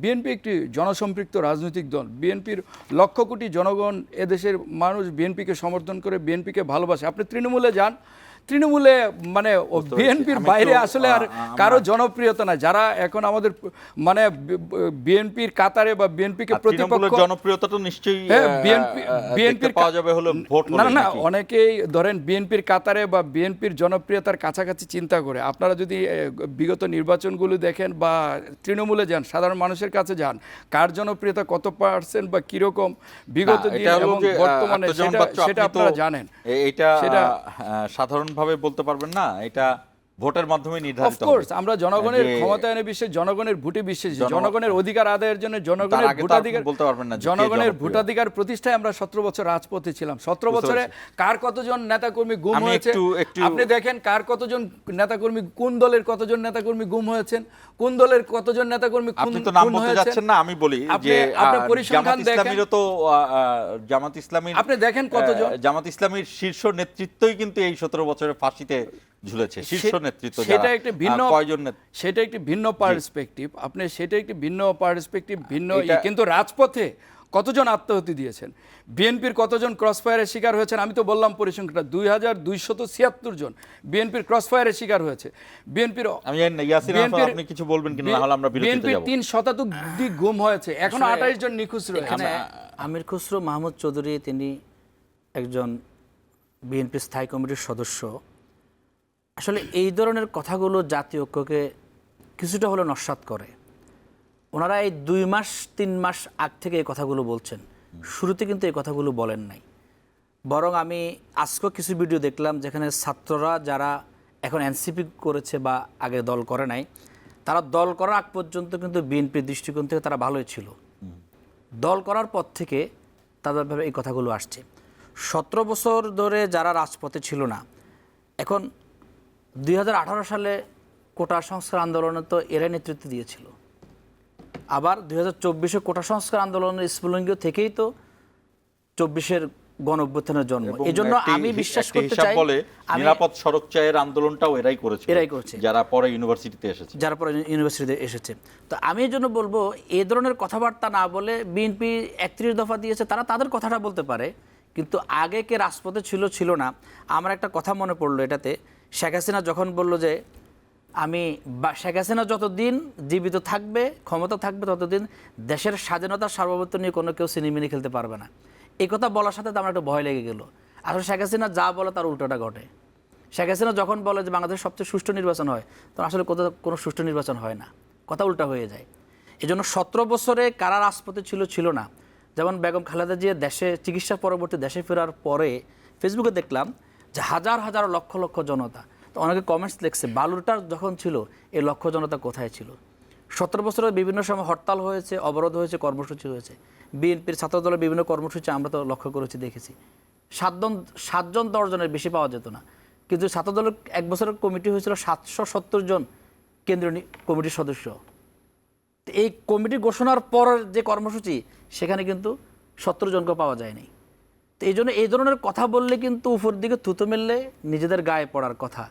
BNP একটি জনসম্পৃক্ত রাজনৈতিক দল। বিএনপির লক্ষ কোটি জনগণ, এদেশের মানুষ বিএনপিকে সমর্থন করে, বিএনপিকে ভালোবাসে। আপনি তৃণমূলে যান, তৃণমূলে মানে বিএনপির বাইরে আসলে আর কারো জনপ্রিয়তা নাই। যারা এখন আমাদের মানে বিএনপির কাতারে বা বিএনপিকে প্রতিপক্ষ, জনপ্রিয়তাটা নিশ্চয়ই বিএনপির পাওয়া যাবে হলো ভোট না না, অনেকেই ধরেন বিএনপির কাতারে বা বিএনপির জনপ্রিয়তার কাছাকাছি চিন্তা করে। আপনারা যদি বিগত নির্বাচনগুলো দেখেন বা তৃণমূলে যান, সাধারণ মানুষের কাছে যান, কার জনপ্রিয়তা কত পার্সেন্ট বা কিরকম বিগত দিন এবং বর্তমানে সেটা আপনারা জানেন। এটা সাধারণ ভাবে বলতে পারবেন না, এটা ভোটের মাধ্যমে নির্ধারিত হবে। অফকোর্স আমরা জনগণের ক্ষমতায়নে বিশ্বাসী, জনগণের ভোটে বিশ্বাসী, জনগণের অধিকার আদায়ের জন্য জনগণের ভোটাধিকার বলতে পারবেন না, জনগণের ভোটাধিকার প্রতিষ্ঠায় আমরা 17 বছর রাজপথে ছিলাম। 17 বছরে কার কতজন নেতাকর্মী গুম হয়েছে আপনি দেখেন, কার কতজন নেতাকর্মী, কোন দলের কতজন নেতাকর্মী গুম হয়েছেন, কোন দলের কতজন নেতাকর্মী আপনি তো নাম বলতে যাচ্ছেন না, আমি বলি যে পরিসংখ্যান দেখেন, তো জামাত ইসলামীর আপনি দেখেন কতজন, জামাত ইসলামীর শীর্ষ নেতৃত্বই কিন্তু এই 17 বছরের ফাঁসিতে ঝুলেছে। শীর্ষ নেতৃত্ব সেটা একটি ভিন্ন, সেটা একটি ভিন্ন পার্সপেক্টিভ। আপনি সেটা একটি ভিন্ন পার্সপেক্টিভ, ভিন্ন। কিন্তু রাজপথে কতজন আত্মাহুতি দিয়েছেন, বিএনপির কতজন ক্রসফায়ারের শিকার হয়েছেন, আমি তো বললাম পরিসংখ্যানটা 2276 জন বিএনপির ক্রসফায়ারের শিকার হয়েছে। বিএনপির আপনি কিছু বলবেন কিনা, না হলে আমরা বিরতিতে যাব। 3 শতাধিক গুম হয়েছে, এখনো 28 জন নিখোঁজ রয়েছে। আমির খসরু মাহমুদ চৌধুরী তিনি একজন বিএনপি স্থায়ী কমিটির সদস্য। আসলে এই ধরনের কথাগুলো জাতীয় ঐক্যকে কিছুটা হলো নস্যাৎ করে। ওনারা এই 2 মাস 3 মাস আগ থেকে এই কথাগুলো বলছেন, শুরুতে কিন্তু এই কথাগুলো বলেন নাই। বরং আমি আজকেও কিছু ভিডিও দেখলাম যেখানে ছাত্ররা যারা এখন এনসিপি করেছে বা আগে দল করে নাই, তারা দল করার আগ পর্যন্ত কিন্তু বিএনপির দৃষ্টিকোণ থেকে তারা ভালোই ছিল। দল করার পর থেকে তাদের এই কথাগুলো আসছে। 17 বছর ধরে যারা রাজপথে ছিল না, এখন 2018 সালে কোটা সংস্কার আন্দোলনে তো এরাই নেতৃত্ব দিয়েছিল। আবার 2024-এ কোটা সংস্কার আন্দোলনের স্ফুলিঙ্গ থেকেই তো 24-এর গণঅভ্যুত্থানের জন্ম। এই জন্য আমি বিশ্বাস করতে চাই নিরাপদ সড়ক চায়ের আন্দোলনটাও এরাই করেছে, যারা পরে ইউনিভার্সিটিতে এসেছে। তো আমি এই জন্য বলবো, এই ধরনের কথাবার্তা না বলে বিএনপি 31 দফা দিয়েছে, তারা তাদের কথাটা বলতে পারে, কিন্তু আগে কে রাজপথে ছিল না। আমার একটা কথা মনে পড়লো এটাতে, শেখ হাসিনা যখন বলল যে শেখ হাসিনা যতদিন জীবিত থাকবে, ক্ষমতা থাকবে, ততদিন দেশের স্বাধীনতা সার্বভৌমত্ব নিয়ে কোনো কেউ সিনেমিনি খেলতে পারবে না। এই কথা বলার সাথে তো আমার একটা ভয় লেগে গেল। আসলে শেখ হাসিনা যা বলে তার উল্টোটা ঘটে। শেখ হাসিনা যখন বলে যে বাংলাদেশের সবচেয়ে সুষ্ঠু নির্বাচন হয়, তখন আসলে কোনো সুষ্ঠু নির্বাচন হয় না, কথা উল্টা হয়ে যায়। এই জন্য 17 বছরে কারা রাজপথে ছিল না। যেমন বেগম খালেদা জিয়া দেশে চিকিৎসা পরবর্তী দেশে ফেরার পরে ফেসবুকে দেখলাম যে হাজার হাজার লক্ষ লক্ষ জনতা, তো অনেকে কমেন্টস লিখছে বালুরটার যখন ছিল এই লক্ষ জনতা কোথায় ছিল। 17 বছরের বিভিন্ন সময় হরতাল হয়েছে, অবরোধ হয়েছে, কর্মসূচি হয়েছে। বিএনপির ছাত্রদলের বিভিন্ন কর্মসূচি আমরা তো লক্ষ্য করেছি, দেখেছি। 7জন 10 জনের বেশি পাওয়া যেত না, কিন্তু ছাত্রদলের 1 বছরের কমিটি হয়েছিল 770 জন কেন্দ্রীয় কমিটির সদস্য। এই কমিটি ঘোষণার পর যে কর্মসূচি, সেখানে কিন্তু 70 জনকে পাওয়া যায়নি। তো এই জন্য এই ধরনের কথা বললে কিন্তু উপর দিকে থুতু মেললে নিজেদের গায়ে পড়ার কথা।